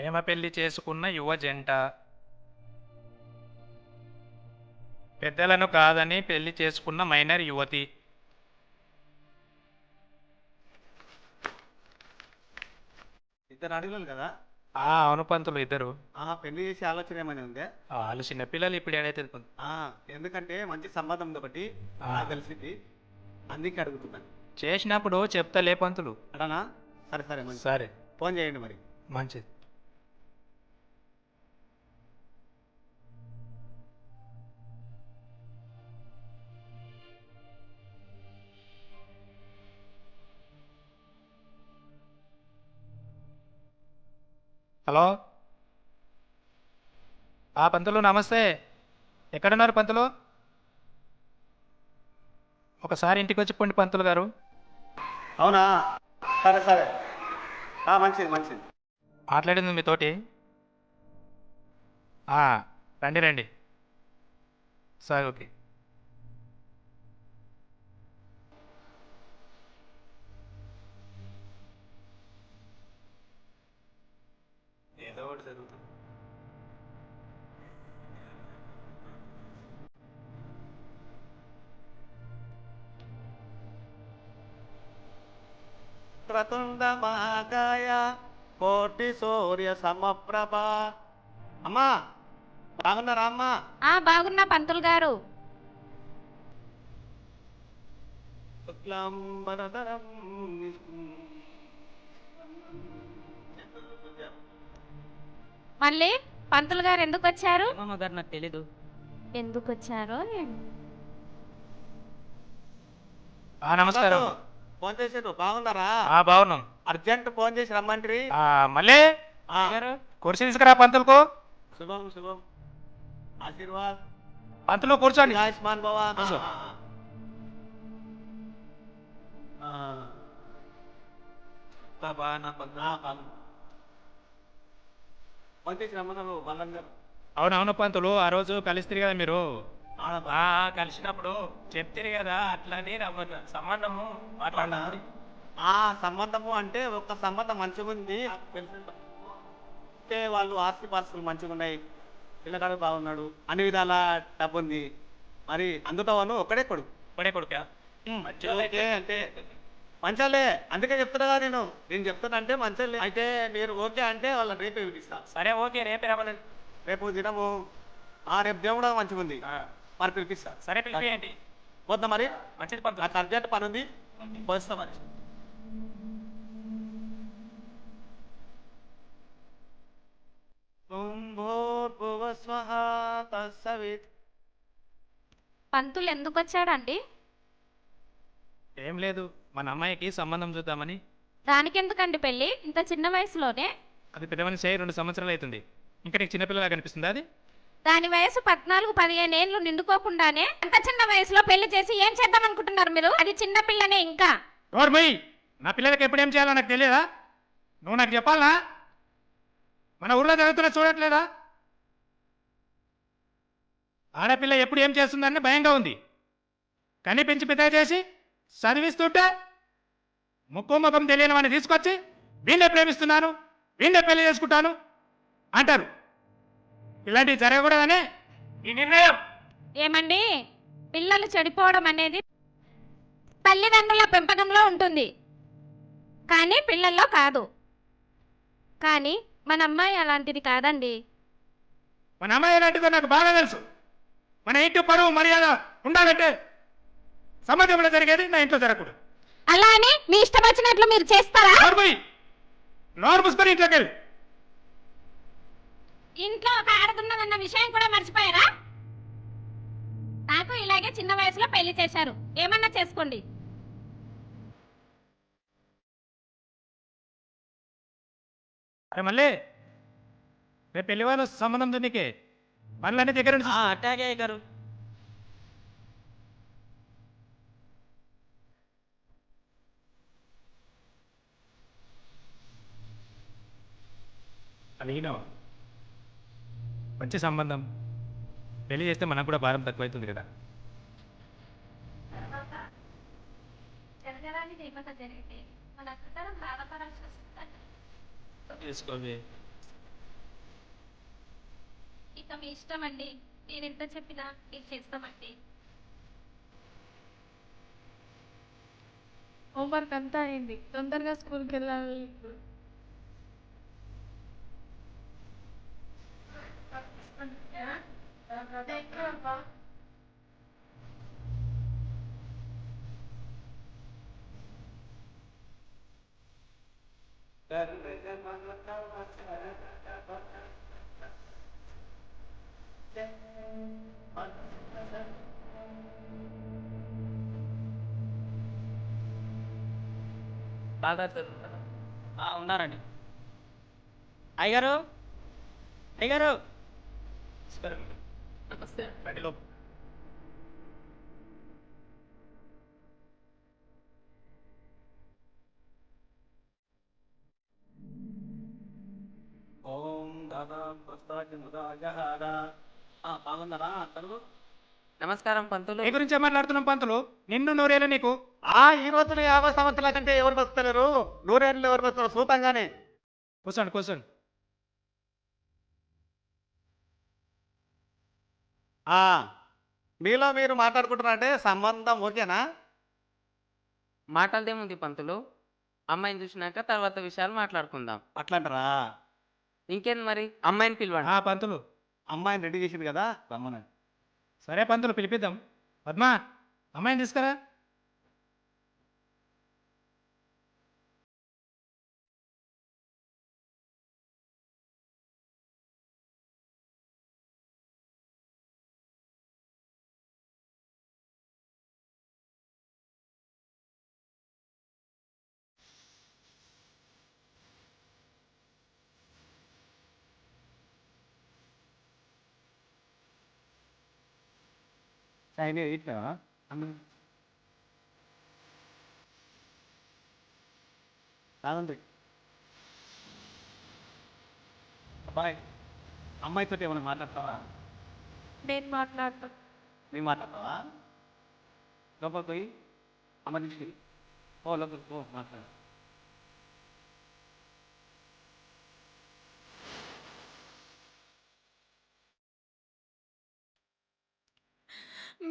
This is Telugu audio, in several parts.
ప్రేమ పెళ్లి చేసుకున్న యువ జంట పెద్దలను కాదని పెళ్లి చేసుకున్న మైనర్ యువతి. ఇద్దరు అడగలేదు కదా. అవును పంతులు ఇద్దరు. పెళ్లి చేసే ఆలోచన ఏమైనా ఉందే? వాళ్ళు చిన్నపిల్లలు ఇప్పుడు ఏడైతే ఎందుకంటే మంచి సంబంధం ఉంది ఒకటి నాకు తెలిసింది, అందుకే అడుగుతున్నాను. చేసినప్పుడు చెప్తలే పంతులు. అడనా? సరే సరే మంచి. సరే ఫోన్ చేయండి మరి. మంచిది. హలో పంతులు నమస్తే. ఎక్కడున్నారు పంతులు? ఒకసారి ఇంటికి వచ్చి పోండి పంతులు గారు. అవునా? సరే సరే. మంచిది మంచిది. మాట్లాడింది మీతోటి. రండి రండి. సరే ఓకే. ఏదో ఒకటి జరుగుతుంది. క్రతుండ మహాకాయ కోటి సూర్య సమప్రభ. అమ్మా బాగున్నారా అమ్మా? బాగున్నా పంతులు గారు. శుక్లాంబరధరం మళ్ళీ పంతులు గారు ఎందుకు వచ్చారు? గారు నాకు తెలీదు. ఎందుకు వచ్చారో నమస్కారం. ఫోన్ చేసారు, బాగున్నారా? బాగున్నాం. అర్జెంట్ ఫోన్ చేసి రమ్మంటారు. మళ్ళీ కుర్చీ తీసుకురా పంతులకు. శుభం శుభం. ఆశీర్వాద్. పంతులు కూర్చోండి. ఆయుష్మాన్ బాబా. కూర్చో. ఫోన్ చేసి రమ్మన్నారు వాళ్ళందరూ. అవునవును పంతులు, ఆ రోజు కలిస్తే కదా మీరు. కలిసినప్పుడు చెప్తారు కదా, అట్లని రమ్మన్న సంబంధము మాట్లాడాలి. సంబంధము అంటే ఒక సంబంధం మంచిగా ఉంది అంటే వాళ్ళు ఆస్తి పాస్తులు మంచిగా ఉన్నాయి, పిల్లగాడు బాగున్నాడు, అన్ని విధాల డబ్బు ఉంది, మరి అందుతో వాళ్ళు ఒక్కడే కొడుకు. ఒక్కడే కొడుకా? అంటే మంచాలే, అందుకే చెప్తున్నా కదా నేను చెప్తున్నా అంటే మంచాలే. అయితే మీరు ఓకే అంటే వాళ్ళని రేపే పిలిపిస్తా. సరే ఓకే, రేపే రమ్మనండి. రేపు దినము రేపు దేవుడు మంచిగా ఉంది, మరి పిలిపిస్తా. సరే పిలిపియండి. పోద్దాం మరి. మంచిది పంతులు. నాకు అర్జెంట్ పని ఉంది, పోస్తా మరి. పంతులు ఎందుకు వచ్చాడండి? ఏం లేదు, మన అమ్మాయికి సంబంధం చూద్దామని. దానికెందుకండి పెళ్ళి ఇంత చిన్న వయసులోనే? అది పెద్ద మనిషి 2 సంవత్సరాలు అవుతుంది, ఇంకా నీకు చిన్నపిల్లలా కనిపిస్తుందా? అది దాని వయసు 14-15 ఏళ్ళు నిండుకోకుండానే అంత చిన్న వయసులో పెళ్లి చేసి ఏం చేద్దాం అనుకుంటున్నారు మీరు? అది చిన్న పిల్లనే. ఇంకా నోర్మయ్యి, నా పిల్లలకి ఎప్పుడు ఏం చేయాలో నాకు తెలియదా? నువ్వు నాకు చెప్పాలనా? మన ఊళ్ళో జరుగుతున్నా చూడట్లేదా? ఆడపిల్ల ఎప్పుడు ఏం చేస్తుందని భయంగా ఉంది. కని పెంచి పెద్ద చేసి చదివిస్తుంటే ముక్కు ముఖం తెలియని వాడిని తీసుకొచ్చి వీళ్ళే ప్రేమిస్తున్నాను, వీళ్ళే పెళ్లి చేసుకుంటాను అంటారు. ఇలాంటివి జరగకూడదనే ఈ నిర్ణయం. ఏమండి, పిల్లలు చెడిపోవడం అనేది తల్లిదండ్రుల పెంపకంలో ఉంటుంది, కానీ పిల్లల్లో కాదు. కానీ మన అమ్మాయి అలాంటిది కాదండి. మన అమ్మాయి ఎలాంటిదో నాకు బాగా తెలుసు. మన ఇంటి పరువు మర్యాద ఉండాలంటే సమాజంలో జరిగేది నా ఇంట్లో జరగకూడదు. అలా అని మీ ఇష్టం వచ్చినట్లు మీరు చేస్తారా? నోరు మూసుకొని ఇంట్లోకి వెళ్ళి. ఇంట్లో ఒక ఆడదున్నదన్న విషయం కూడా మర్చిపోయారా? నాకు ఇలాగే చిన్న వయసులో పెళ్లి చేశారు, ఏమన్నా చేసుకోండి. అరే మళ్ళీ రేపు పెళ్లి వాళ్ళు సంబంధం నీకే పనులన్నీ దగ్గర నుంచి. అట్టాగే గారు. అడిగినా మంచి సంబంధం, పెళ్లి చేస్తే మనకు కూడా భారం తక్కువైతుంది కదా. జరగడానికి జరిగితే మన చేసుకోవే. మీ ఇష్టం అండి. నేను ఎంత చెప్పినా మీరు చేస్తామండి. హోంవర్క్ అంతా అయింది, తొందరగా స్కూల్కి వెళ్ళాలి ఇప్పుడు. బాగా ఉన్నారండి. అయ్యగారు, అయ్యగారు, నమస్తే బండిలో. ఓం దాదా బాగున్నారా అందరూ? నమస్కారం పంతులు. ఏ గురించే మాట్లాడుతున్నాం పంతులు? నిన్ను నూరేళ్ళు నీకు. ఈ రోజున 50 సంవత్సరాల కంటే ఎవరు బతుకుతున్నారు? నూరేళ్ళు ఎవరు బతుకుతున్నారు సూతంగానే. కూర్చోండి కూర్చోండి. మీలో మీరు మాట్లాడుకుంటున్నారంటే సంబంధం ఓకేనా? మాటలదేముంది పంతులు, అమ్మాయిని చూసినాక తర్వాత విషయాలు మాట్లాడుకుందాం. అట్లంటారా? ఇంకేంది మరి, అమ్మాయిని పిలవండి. పంతులు అమ్మాయిని రెడీ చేసింది కదా రమ్మనండి. సరే పంతులు పిలిపిద్దాం. పద్మా, అమ్మాయిని తీసుకురా. ఇట్లా కాదండి అబ్బాయి, అమ్మాయితో ఏమైనా మాట్లాడతావా? నేను మాట్లాడతాను. నేను మాట్లాడతావా? లోపలికి పోయి అమ్మ నుంచి లోపలికి పో మాట్లాడు.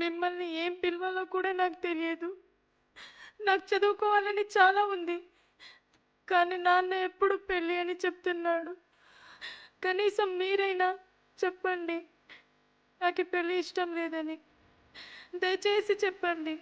మిమ్మల్ని ఏం పిలవాలో కూడా నాకు తెలియదు. నాకు చదువుకోవాలని చాలా ఉంది, కానీ నాన్న ఎప్పుడు పెళ్ళి అని చెప్తున్నాడు. కనీసం మీరైనా చెప్పండి, నాకు ఈ పెళ్ళి ఇష్టం లేదని. దయచేసి చెప్పండి.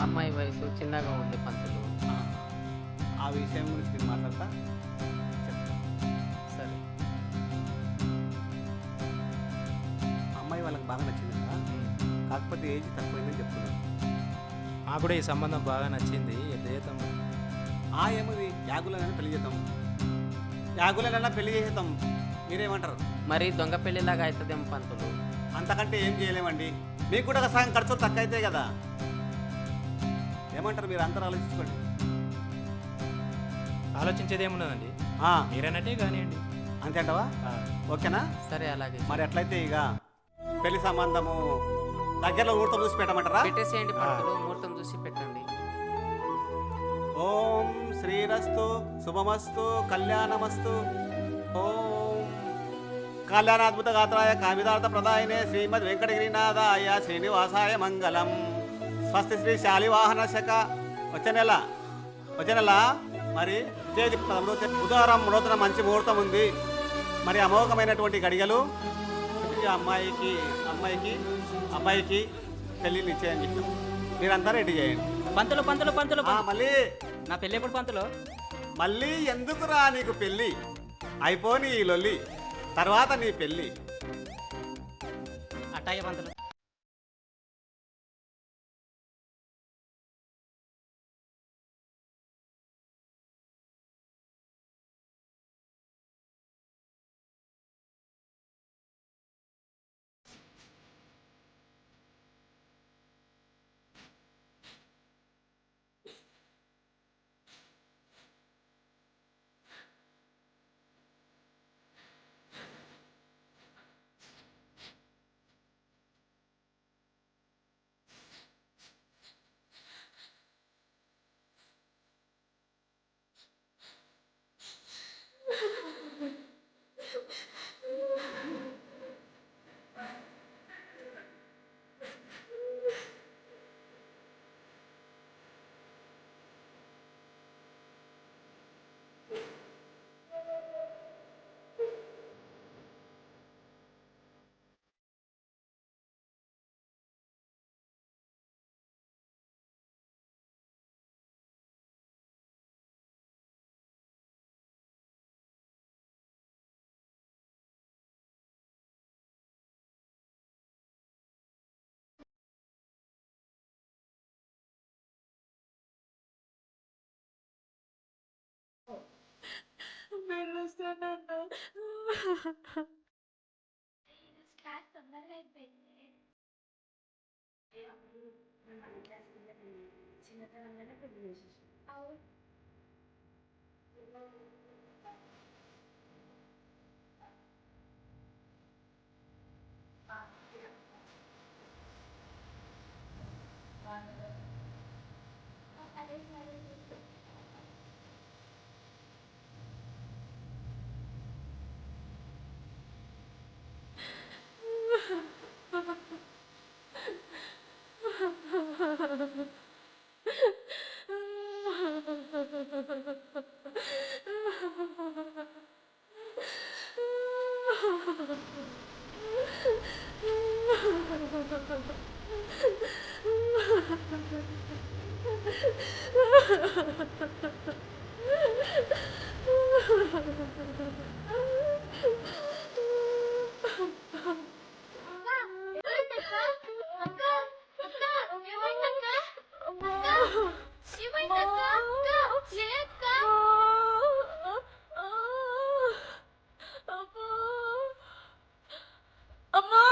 అమ్మాయి వయసు చిన్నగా ఉంది పంతులు. ఆ విషయం గురించి నేను మాట్లాడతా. చెప్తా. సరే. అమ్మాయి వాళ్ళకి బాగా నచ్చింది కదా, కాకపోతే ఏజ్ తక్కువైందని చెప్తున్నాను. నాకు కూడా ఈ సంబంధం బాగా నచ్చింది. చేద్దాం. ఏమది యాగులనైనా పెళ్లి చేద్దాం, యాగులనైనా పెళ్లి చేసేద్దాం. మీరేమంటారు? మరి దొంగ పెళ్లిలాగా అవుతుందేమో పంతులు. అంతకంటే ఏం చేయలేమండి. మీకు కూడా ఒక సగం ఖర్చులు తక్కువ అవుతాయి కదా. ఏమంటారు? మీరు అందరూ ఆలోచించుకోండి. ఆలోచించేది ఏమున్నదండి, మీరన్నట్టే కానివ్వండి. అంతే అంటావా? ఓకేనా? సరే అలాగే. మరి ఎట్లయితే ఇక పెళ్లి సంబంధము దగ్గరలో ఊరితో చూసి పెట్టమంటారా? పెట్టేసేయండి పంతులు, ముహూర్తం చూసి పెట్టండి. ఓం శ్రీరస్తు శుభమస్తు కళ్యాణమస్తు. ఓం కళ్యాణాద్భుత గాత్రాయ కామిదార్థ ప్రదాయనే శ్రీమద్ వెంకటగిరినాథాయ శ్రీనివాసాయ మంగళం. స్వస్తి శ్రీ శాలివాహన శక. వచ్చే నెల మరి తేదీ బుధవారం రోజున మంచి ముహూర్తం ఉంది. మరి అమోఘమైనటువంటి గడియలు. అమ్మాయికి పెళ్లి నిశ్చయం చేస్తాం. మీరంతా రెడీ చేయండి. పంతులు పంతులు పంతులు మళ్ళీ నా పెళ్ళి ఎప్పుడు పంతులు? మళ్ళీ ఎందుకురా నీకు పెళ్ళి? అయిపోని ఈ లొల్లి, తర్వాత నీ పెళ్ళి. అట్టాగే పంతులు. అమ్మా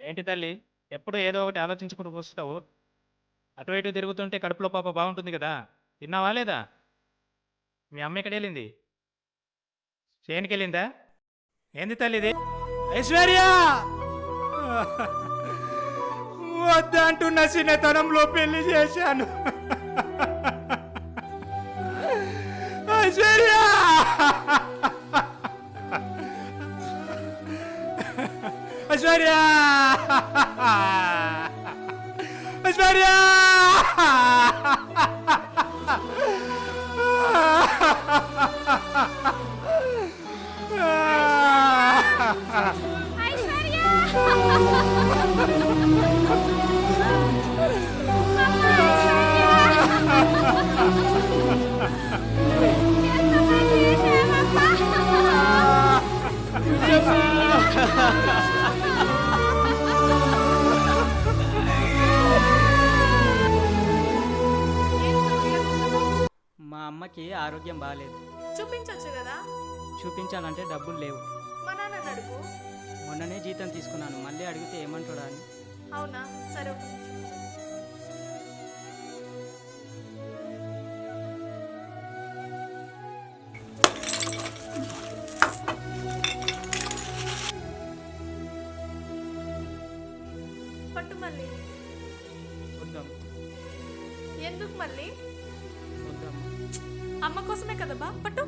ఏంటి తల్లి ఎప్పుడు ఏదో ఒకటి ఆలోచించుకుంటూ కూర్చుంటావు? అటు ఇటు తిరుగుతుంటే కడుపులో పాప బాగుంటుంది కదా, తిన్నావా లేదా? మీ అమ్మ ఎక్కడ వెళ్ళింది? చేనుకి వెళ్ళిందా? ఏంది తల్లి ఇది? ఐశ్వర్య వద్దంటున్న చిన్నతనంలో పెళ్లి చేశాను. ఐశ్వర్య ఐశ్వర్య ఐశ్వర్య ఐశ్వర్య మా అమ్మకి ఆరోగ్యం బాగాలేదు. చూపించొచ్చు కదా. చూపించాలంటే డబ్బులు లేవు. మా నాన్న అడుగు. మొన్ననే జీతం తీసుకున్నాను, మళ్ళీ అడిగితే ఏమంటాడా అని. అవునా, సరే ఒక నిమిషం. పట్టు మళ్ళీ. వద్దాం ఎందుకు మళ్ళీ? వద్దాం. అమ్మ కోసమే కదా బా, పట్టు.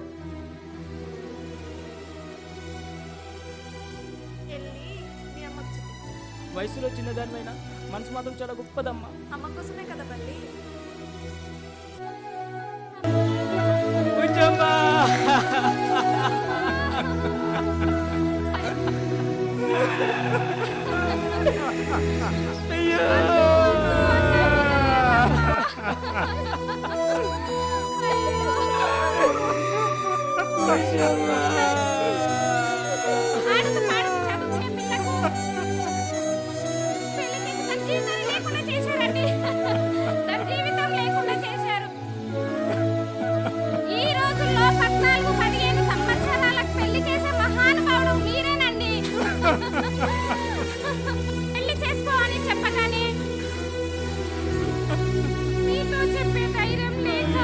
వెళ్ళి మీ అమ్మకు చూపించు. వయసులో చిన్నదానివైనా మనసు మాత్రం చాలా గొప్పదమ్మా. అమ్మ కోసమే కదా మళ్ళీ. ఆడుతూ పాడుతూ చదువుకునే పిల్లకు పెళ్లి చేసి తన జీవితాన్ని లేకుండా చేశారండి. తన జీవితం లేకుండా చేశారు. ఈ రోజుల్లో 14-15 సంవత్సరాలకు పెళ్లి చేసే మహానుభావుడు మీరేనండి. పెళ్లి చేసుకో అని చెప్పగానే మీతో చెప్పే ధైర్యం లేక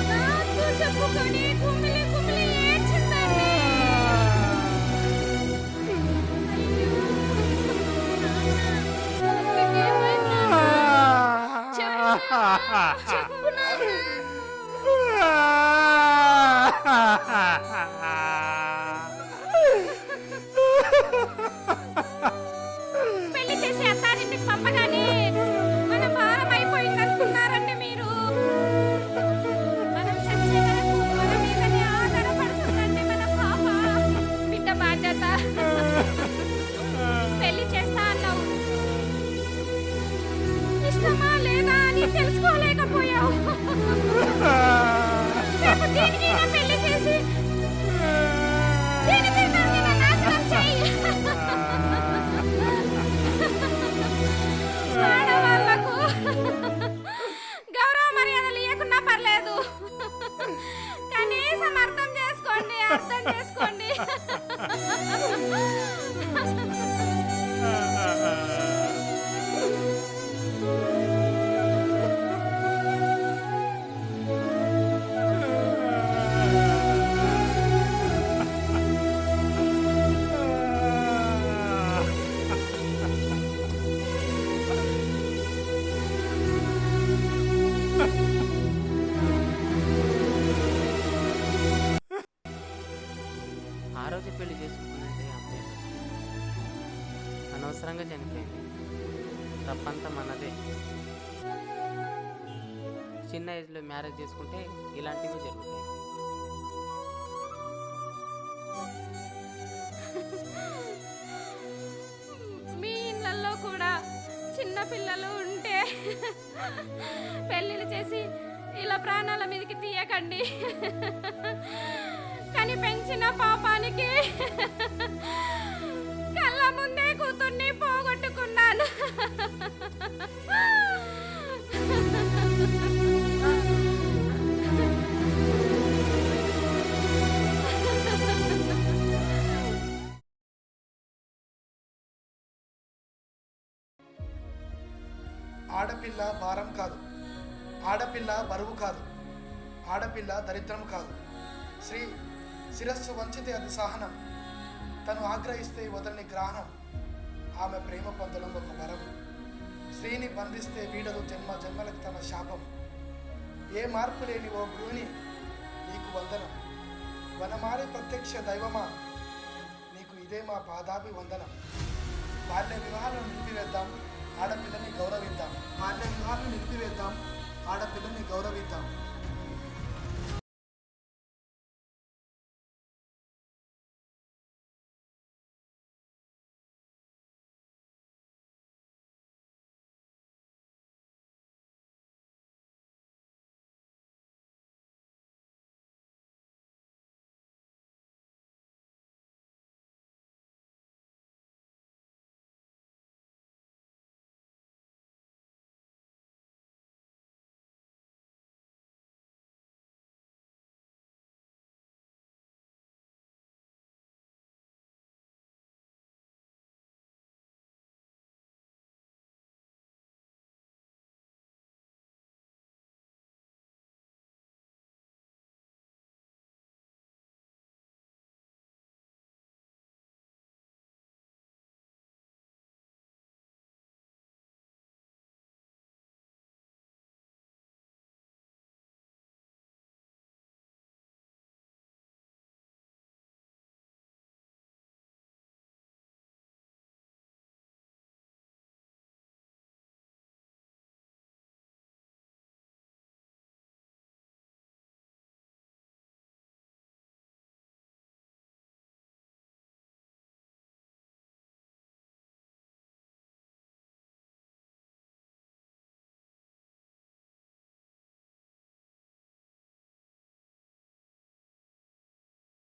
నాతో చెప్పుకొని కుమిలి కుమిలి ఏడ్చిందండి. అయ్యో, నాకేమైంది నాన్న? చెప్పు నాన్న. పెళ్లి చేసి అత్తారింటికి పంపగానే మన భారం అయిపోయింది అనుకున్నారండి మీరు. మనం చచ్చే వరకు మన మీదనే ఆధారపడుతుందండి మన పాప. బిడ్డ బాధ్యత. పెళ్లి చేస్తా అన్నావు, ఇష్టమా లేదా అని తెలుసుకోలేకపోయావు. రేపు దీనికైనా పెళ్లి చేసి దీని జీవితాన్ని నాశనం చెయ్యి. ఆడవాళ్లకు గౌరవ మర్యాదలు ఇవ్వకున్నా పర్లేదు, కనీసం అర్థం చేసుకోండి, అర్థం చేసుకోండి. ఆ రోజు పెళ్లి చేసుకున్నట్టే అమ్మాయి అనవసరంగా చనిపోయింది. తప్పంతా మనదే. చిన్న ఏజ్లో మ్యారేజ్ చేసుకుంటే ఇలాంటివి జరుగుతాయి. మీ ఇళ్ళల్లో కూడా చిన్న పిల్లలు ఉంటే పెళ్ళిళ్ళు చేసి ఇలా ప్రాణాల మీదకి తీయకండి. కానీ పెంచిన పాపానికి కళ్ళ ముందే కూతుర్ని పోగొట్టుకున్నాను. ఆడపిల్ల భారం కాదు, ఆడపిల్ల బరువు కాదు, ఆడపిల్ల దరిద్రం కాదు. స్త్రీ శిరస్సు వంచితే అది సహనం, తను ఆగ్రహిస్తే వదలని గ్రహణం. ఆమె ప్రేమ పొందడం ఒక వరం, స్త్రీని బంధిస్తే వీడదు జన్మ జన్మలకు తన శాపం. ఏ మార్పు లేని ఓ గృహిణి నీకు వందనం, వనమాలి ప్రత్యక్ష దైవమా నీకు ఇదే మా పాదాభి వందనం. బాల్య వివాహాలను నిలిపివేద్దాం, ఆడపిల్లని గౌరవిద్దాం. బాల్య వివాహాలను నిలిపివేద్దాం, ఆడపిల్లని గౌరవిద్దాం.